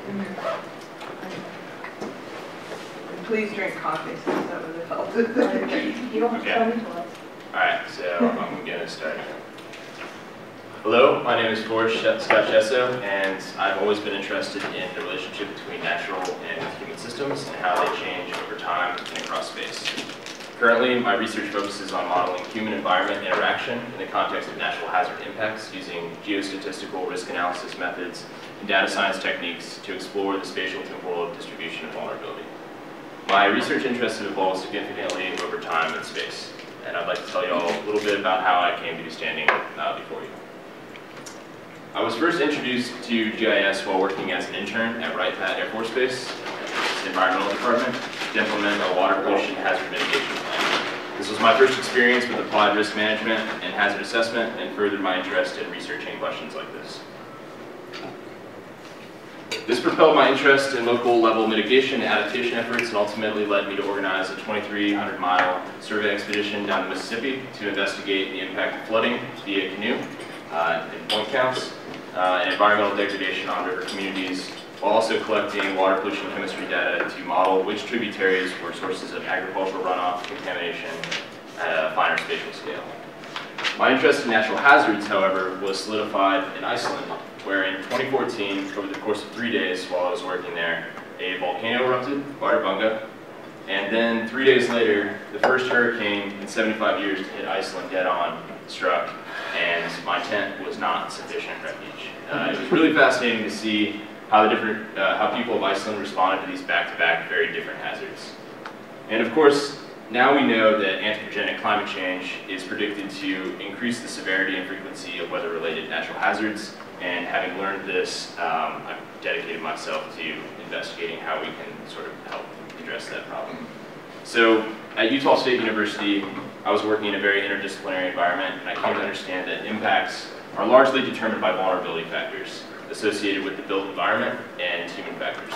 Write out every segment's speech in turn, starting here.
And please drink coffee since that would have helped. You don't have to tell me twice. Alright, so I'm going to start. Hello, my name is Forrest Scott Chesso, and I've always been interested in the relationship between natural and human systems and how they change over time and across space. Currently, my research focuses on modeling human-environment interaction in the context of natural hazard impacts using geostatistical risk analysis methods and data science techniques to explore the spatial temporal distribution of vulnerability. My research interests have evolved significantly over time in space, and I'd like to tell you all a little bit about how I came to be standing before you. I was first introduced to GIS while working as an intern at Wright-Patt Air Force Base, the environmental department, to implement a water pollution hazard mitigation plan. This was my first experience with applied risk management and hazard assessment, and furthered my interest in researching questions like this. This propelled my interest in local level mitigation and adaptation efforts and ultimately led me to organize a 2,300-mile survey expedition down the Mississippi to investigate the impact of flooding via canoe and point counts and environmental degradation on river communities, while also collecting water pollution chemistry data to model which tributaries were sources of agricultural runoff contamination at a finer spatial scale. My interest in natural hazards, however, was solidified in Iceland, where in 2014, over the course of 3 days while I was working there, a volcano erupted, Vardarbunga, and then 3 days later, the first hurricane in 75 years to hit Iceland dead-on struck, and my tent was not sufficient refuge. It was really fascinating to see how how people of Iceland responded to these back-to-back very different hazards. And of course, now we know that anthropogenic climate change is predicted to increase the severity and frequency of weather-related natural hazards, and having learned this, I've dedicated myself to investigating how we can sort of help address that problem. So at Utah State University, I was working in a very interdisciplinary environment, and I came to understand that impacts are largely determined by vulnerability factors associated with the built environment and human factors.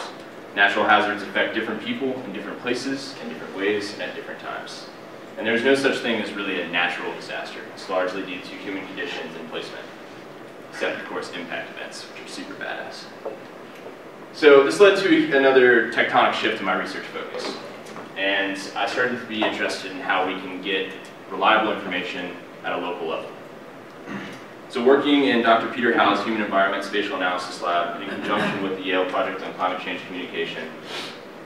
Natural hazards affect different people in different places, in different ways, and at different times. And there's no such thing as really a natural disaster. It's largely due to human conditions and placement, except of course impact events, which are super badass. So this led to another tectonic shift in my research focus. And I started to be interested in how we can get reliable information at a local level. So working in Dr. Peter Howe's Human Environment Spatial Analysis Lab in conjunction with the Yale Project on Climate Change Communication,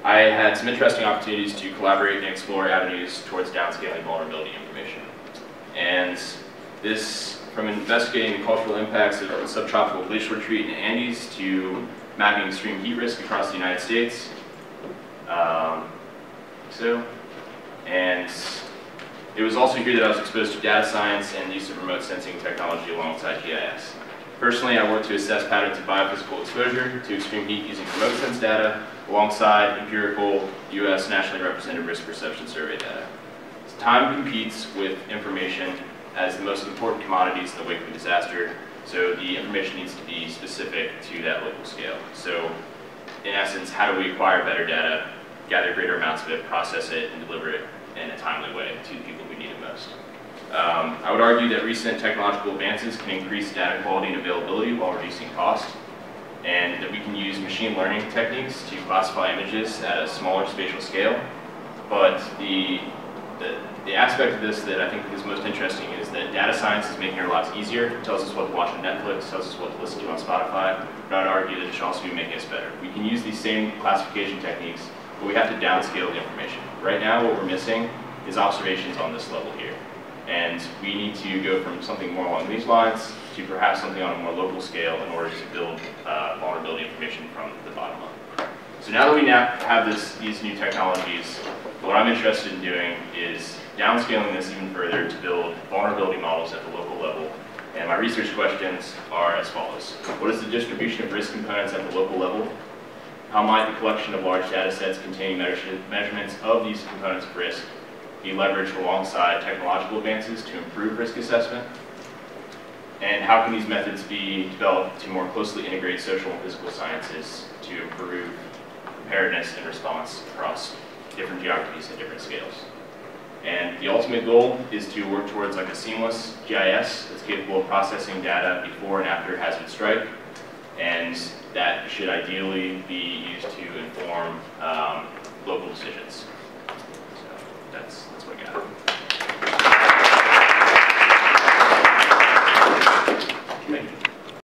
I had some interesting opportunities to collaborate and explore avenues towards downscaling vulnerability information. And this, from investigating the cultural impacts of subtropical glacial retreat in the Andes to mapping extreme heat risk across the United States, and it was also here that I was exposed to data science and the use of remote sensing technology alongside GIS. Personally, I worked to assess patterns of biophysical exposure to extreme heat using remote sense data alongside empirical U.S. nationally represented risk perception survey data. Time competes with information as the most important commodities in the wake of a disaster, so the information needs to be specific to that local scale. So in essence, how do we acquire better data, gather greater amounts of it, process it, and deliver it in a timely way to the people who need it most? I would argue that recent technological advances can increase data quality and availability while reducing cost, and that we can use machine learning techniques to classify images at a smaller spatial scale. But the aspect of this that I think is most interesting is that data science is making our lives easier. It tells us what to watch on Netflix, tells us what to listen to on Spotify, but I would argue that it should also be making us better. We can use these same classification techniques, but we have to downscale the information. Right now, what we're missing is observations on this level here. And we need to go from something more along these lines to perhaps something on a more local scale in order to build vulnerability information from the bottom up. So now that we have these new technologies, what I'm interested in doing is downscaling this even further to build vulnerability models at the local level. And my research questions are as follows. What is the distribution of risk components at the local level? How might the collection of large data sets containing measurements of these components of risk be leveraged alongside technological advances to improve risk assessment? And how can these methods be developed to more closely integrate social and physical sciences to improve preparedness and response across different geographies at different scales? And the ultimate goal is to work towards like a seamless GIS that's capable of processing data before and after hazard strike, and that should ideally be used to inform local decisions.